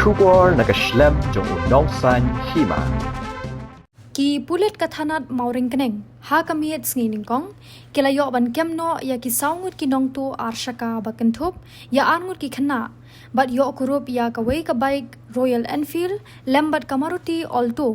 Shugor nakaslem jong unong san Hima. Ki Pulit kathanat mauring keneng ha kamiet sngining kong kilayo ban kemno ya ki saungut ki nong tu arshaka bakentup ya angut ki khana bat yo kurup ya kawai ka bike Royal Enfield lembat kamaruti alto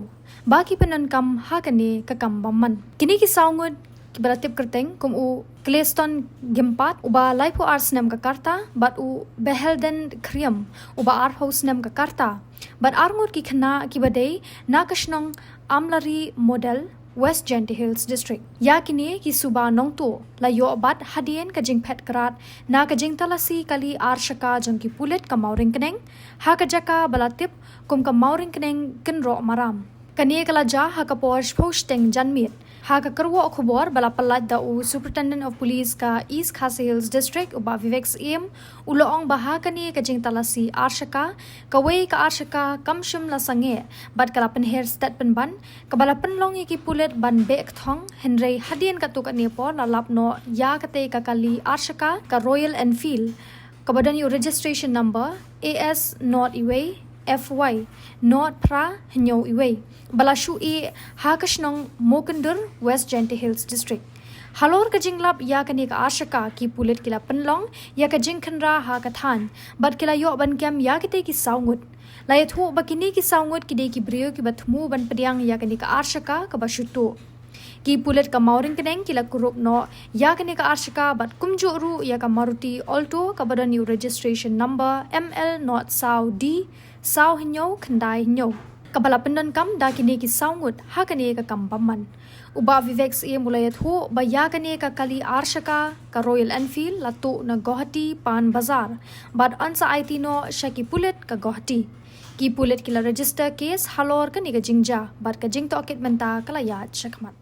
baki penan kam ha kane ka kam bamman kini ki saungut beratip kerteng kum u Kleston Gimpat uba laipo ars nem Jakarta bat u behelden kriam uba art house nem Jakarta bat arngur ki khana ki badai nakashnong amlari model West Genti Hills District ya kini ki suba nongto la yo bat hadien ka jingphet krat na ka jingtalasi kali arshaka jongki Pulit ka mauring keneng ha ka jaka balatip kum ka mauring keneng kenro maram kani kala ja ha ka posh posting janmit ha ka karwo khubor bala palat da u Superintendent of Police ka East Khasi Hills District uba Vivex em uloong baha kani ka jingtalasi arshaka kawai ka arshaka kamshum la sange bat kala pen hair stat pen ban kabala pen longi ki Pulit ban be Kthong henry hadien ka tu ka ni po la lapno ya kate ka kali arshaka ka Royal Enfield kabadan yu registration number AS not iway FY not pra hinyo iway balashu e hakashnong Mookyndur West Genti Hills District halor ka jinglap ya kani ka ashaka ki Pulit kila penlong ya ka jingkhanra ha ka than bat kila yo ban kem ya kite ki saungut layathu bakini ki saungut ki de ki brio ki bathmu ban pediang ya kani ka ashaka ka bashutu ki Pulit ka mauring keneng kila kurup no ya kani ka ashaka bat kumju ru ya ka maruti alto ka badan new registration number ML not sau D sau hinyo khandai hinyo kabala pendan kam da kini ki saungut ha kani ka kam bamman uba Vivex e mulayat ho ba ya kani ka kali arshaka ka Royal Enfield latu na Guwahati Pan Bazar bad ansa aitino shaki Pulit ka Guwahati ki Pulit kila register case halor kani ka jingja bad ka jing to akit menta kala yat shakmat